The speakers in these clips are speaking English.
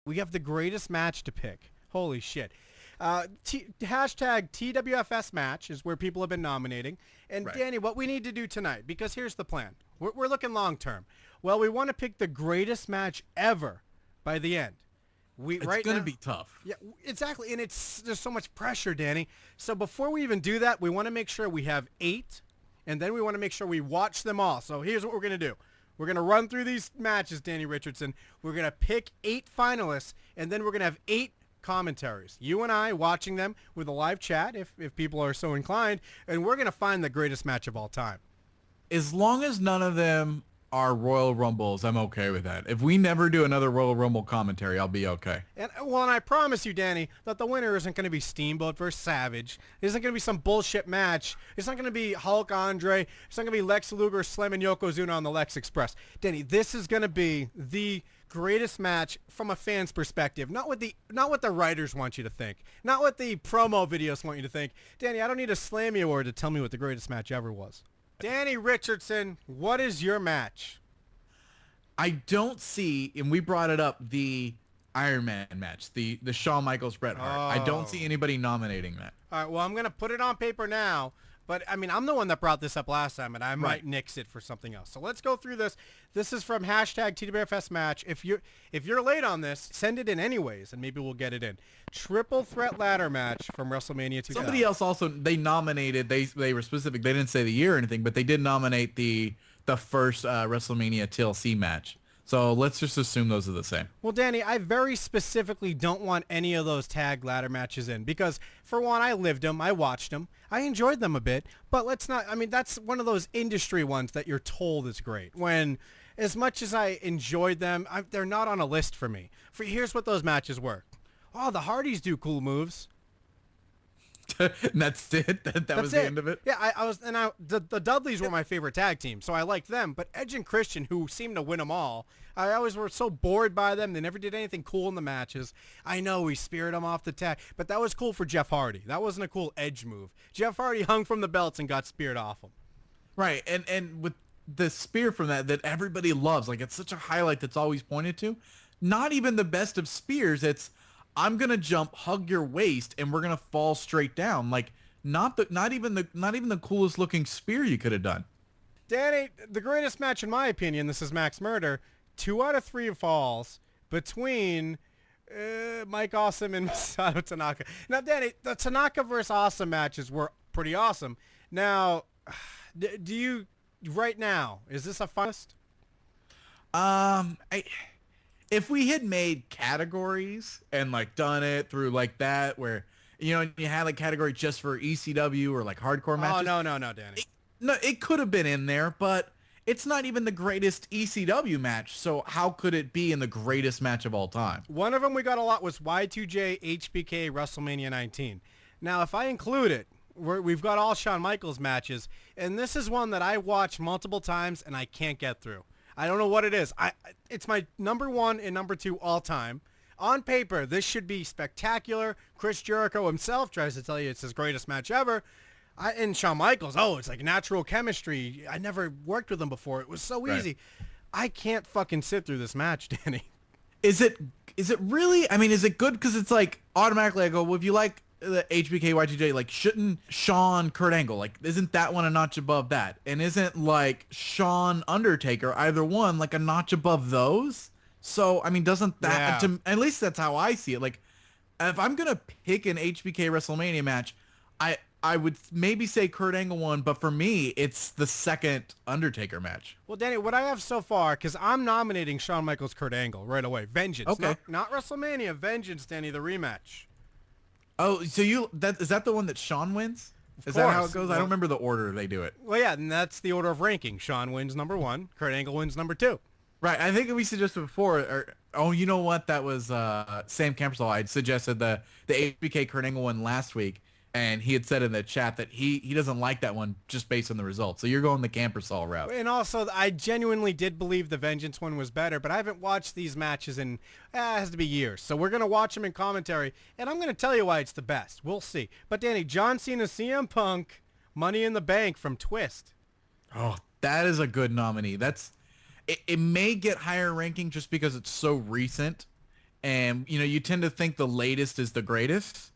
We have the greatest match to pick. Holy shit. Hashtag TWFS match is where people have been nominating. And Right. Danny, what we need to do tonight, because here's the plan. We're looking long term. Well, we want to pick the greatest match ever by the end. It's going to be tough. Yeah, exactly. And there's so much pressure, Danny. So before we even do that, we want to make sure we have 8, and then we want to make sure we watch them all. So here's what we're going to do. We're going to run through these matches, Danny Richardson. We're going to pick 8 finalists, and then we're going to have 8 commentaries. You and I watching them with a live chat, if people are so inclined, and we're going to find the greatest match of all time. As long as none of them are Royal Rumbles, I'm okay with that. If we never do another Royal Rumble commentary, I'll be okay. And I promise you, Danny, that the winner isn't going to be Steamboat versus Savage. It isn't going to be some bullshit match. It's not going to be Hulk Andre. It's not going to be Lex Luger slamming Yokozuna on the Lex Express. Danny, this is going to be the greatest match from a fan's perspective. Not what the writers want you to think. Not what the promo videos want you to think. Danny, I don't need a Slammy Award to tell me what the greatest match ever was. Danny Richardson, what is your match? I don't see, and we brought it up, the Iron Man match, the Shawn Michaels Bret Hart. I don't see anybody nominating that. All right, well, I'm going to put it on paper now. But, I mean, I'm the one that brought this up last time, and I might nix it for something else. So let's go through this. This is from hashtag TWFS match. If you're late on this, send it in anyways, and maybe we'll get it in. Triple threat ladder match from WrestleMania 2000. Somebody else also, they nominated, they were specific. They didn't say the year or anything, but they did nominate the first WrestleMania TLC match. So let's just assume those are the same. Well, Danny, I very specifically don't want any of those tag ladder matches in because, for one, I lived them. I watched them. I enjoyed them a bit. But let's not, I mean, that's one of those industry ones that you're told is great. When, as much as I enjoyed them, they're not on a list for me. Here's what those matches were. Oh, the Hardys do cool moves. And that's it. That was the end of it. Yeah, the Dudleys were my favorite tag team, so I liked them. But Edge and Christian, who seemed to win them all, I always were so bored by them. They never did anything cool in the matches. I know we speared them off the tag, but that was cool for Jeff Hardy. That wasn't a cool Edge move. Jeff Hardy hung from the belts and got speared off them. Right, and with the spear from that everybody loves, like it's such a highlight that's always pointed to. Not even the best of spears. It's I'm gonna jump, hug your waist, and we're gonna fall straight down. Like not even the coolest looking spear you could have done. Danny, the greatest match in my opinion. This is Max Murder. 2 out of 3 falls between Mike Awesome and Masato Tanaka. Now, Danny, the Tanaka versus Awesome matches were pretty awesome. Now, do you right now? Is this a finalist? If we had made categories and like done it through like that, where you had like category just for ECW or like hardcore matches. Oh no, Danny. It could have been in there, but it's not even the greatest ECW match. So how could it be in the greatest match of all time? One of them we got a lot was Y2J HBK WrestleMania 19. Now, if I include it, we've got all Shawn Michaels matches, and this is one that I watched multiple times and I can't get through. I don't know what it is. It's my number 1 and number 2 all time. On paper, this should be spectacular. Chris Jericho himself tries to tell you it's his greatest match ever. And Shawn Michaels, it's like natural chemistry. I never worked with him before. It was so easy. I can't fucking sit through this match, Danny. Is it really? I mean, is it good? Because it's like automatically I go, well, if you like the HBK Y2J, like shouldn't Shawn Kurt Angle, like isn't that one a notch above that? And isn't like Shawn Undertaker either one like a notch above those? So I mean, doesn't that at least that's how I see it. Like if I'm gonna pick an HBK WrestleMania match, I would maybe say Kurt Angle won, but for me, it's the second Undertaker match. Well, Danny, what I have so far, because I'm nominating Shawn Michaels Kurt Angle right away. Vengeance. Okay. Not WrestleMania. Vengeance, Danny, the rematch. Oh, so is that the one that Shawn wins? Is that how it goes? I don't remember the order they do it. Well, yeah, and that's the order of ranking. Shawn wins number 1. Kurt Angle wins number 2. Right. I think we suggested before, you know what? That was Sam Campersall. I suggested the HBK Kurt Angle one last week. And he had said in the chat that he doesn't like that one just based on the results. So you're going the Campersall route. And also, I genuinely did believe the Vengeance one was better, but I haven't watched these matches in, it has to be years. So we're going to watch them in commentary, and I'm going to tell you why it's the best. We'll see. But Danny, John Cena, CM Punk, Money in the Bank from Twist. Oh, that is a good nominee. It may get higher ranking just because it's so recent. And, you tend to think the latest is the greatest.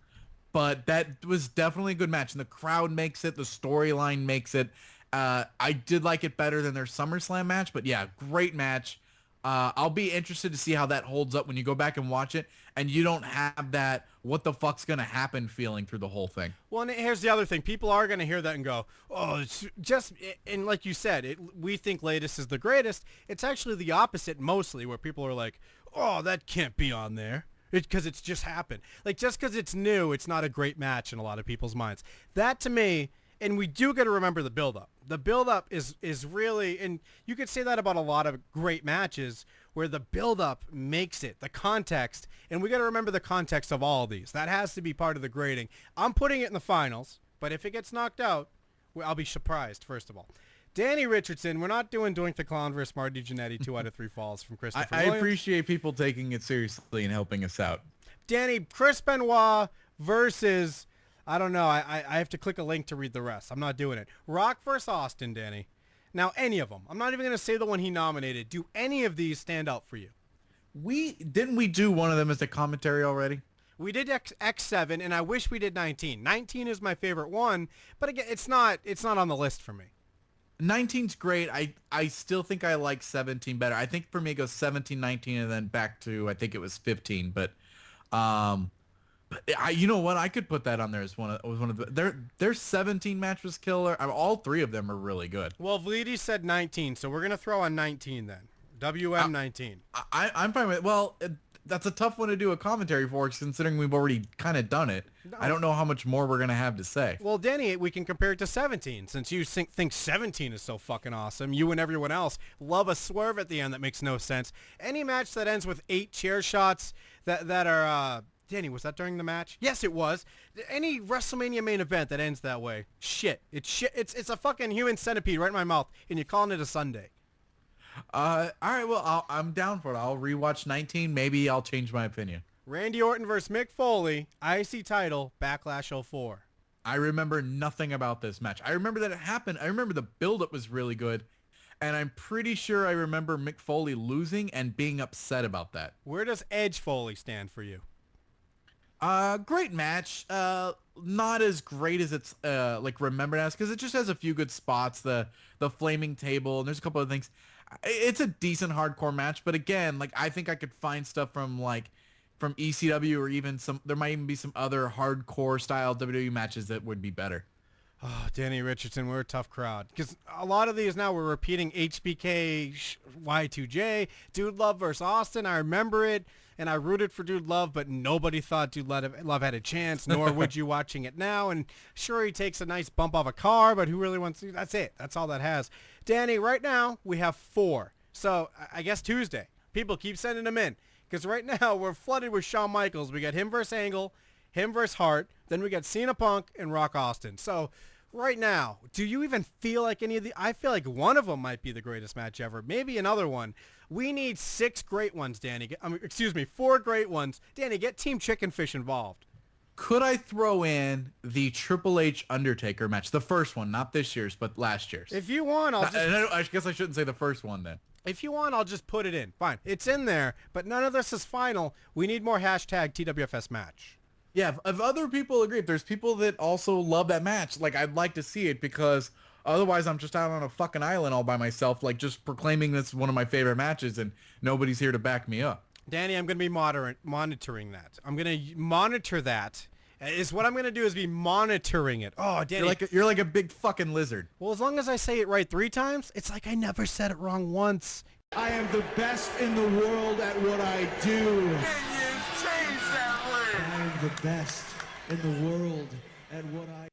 But that was definitely a good match. And the crowd makes it. The storyline makes it. I did like it better than their SummerSlam match. But yeah, great match. I'll be interested to see how that holds up when you go back and watch it. And you don't have that what the fuck's going to happen feeling through the whole thing. Well, and here's the other thing. People are going to hear that and go, oh, it's just, and like you said, we think latest is the greatest. It's actually the opposite mostly, where people are like, oh, that can't be on there. Because it's just happened. Like, just because it's new, it's not a great match in a lot of people's minds. That, to me, and we do got to remember the build-up. The build-up is really, and you could say that about a lot of great matches, where the build-up makes it, the context, and we got to remember the context of all of these. That has to be part of the grading. I'm putting it in the finals, but if it gets knocked out, I'll be surprised, first of all. Danny Richardson, we're not doing Doink the Clown versus Marty Jannetty 2 out of 3 falls from Christopher I Williams. appreciate people taking it seriously and helping us out. Danny, Chris Benoit versus, I don't know, I have to click a link to read the rest. I'm not doing it. Rock versus Austin, Danny. Now, any of them. I'm not even going to say the one he nominated. Do any of these stand out for you? Didn't we do one of them as a commentary already? We did X7, and I wish we did 19. 19 is my favorite one, but again, it's not on the list for me. 19's great. I still think I like 17 better. I think for me it goes 17, 19, and then back to, I think it was 15. But you know what? I could put that on there as one of the, their 17 match was killer. All 3 of them are really good. Well, Vlidi said 19, so we're going to throw on 19 then. WM 19. I'm fine with it. Well, that's a tough one to do a commentary for, considering we've already kind of done it. No. I don't know how much more we're going to have to say. Well, Danny, we can compare it to 17, since you think 17 is so fucking awesome. You and everyone else love a swerve at the end that makes no sense. Any match that ends with 8 chair shots that are... Danny, was that during the match? Yes, it was. Any WrestleMania main event that ends that way, shit. It's shit. It's a fucking human centipede right in my mouth, and you're calling it a Sunday. All right, well, I'm down for it. I'll rewatch 19. Maybe I'll change my opinion. Randy Orton versus Mick Foley, IC title, Backlash 04. I remember nothing about this match. I remember that it happened. I remember the build-up was really good, and I'm pretty sure I remember Mick Foley losing and being upset about that. Where does Edge Foley stand for you? Great match. Not as great as it's like remembered as, because it just has a few good spots. The flaming table, and there's a couple of things. It's a decent hardcore match, but again, like, I think I could find stuff from ECW, or even there might even be some other hardcore style WWE matches that would be better. Oh, Danny Richardson, we're a tough crowd, because a lot of these now we're repeating HBK, Y2J, Dude Love versus Austin. I remember it, and I rooted for Dude Love, but nobody thought Dude Love had a chance, nor would you watching it now. And sure, he takes a nice bump off a car, but who really wants to? That's it. That's all that has. Danny, right now we have 4. So I guess Tuesday. People keep sending them in, because right now we're flooded with Shawn Michaels. We got him versus Angle, him versus Hart, then we got Cena Punk and Rock Austin. So right now, do you even feel like any of the... I feel like one of them might be the greatest match ever. Maybe another one. We need 6 great ones, Danny. 4 great ones. Danny, get Team Chicken Fish involved. Could I throw in the Triple H Undertaker match? The first one, not this year's, but last year's. If you want, I guess I shouldn't say the first one then. If you want, I'll just put it in. Fine. It's in there, but none of this is final. We need more hashtag TWFS match. Yeah, if other people agree, if there's people that also love that match, like, I'd like to see it, because otherwise I'm just out on a fucking island all by myself, like, just proclaiming this one of my favorite matches, and nobody's here to back me up. Danny, I'm going to be monitoring that. I'm going to monitor that. What I'm going to do is be monitoring it. Oh, Danny. You're like a big fucking lizard. Well, as long as I say it right 3 times, it's like I never said it wrong once. I am the best in the world at what I do. Can you change that word? I am the best in the world at what I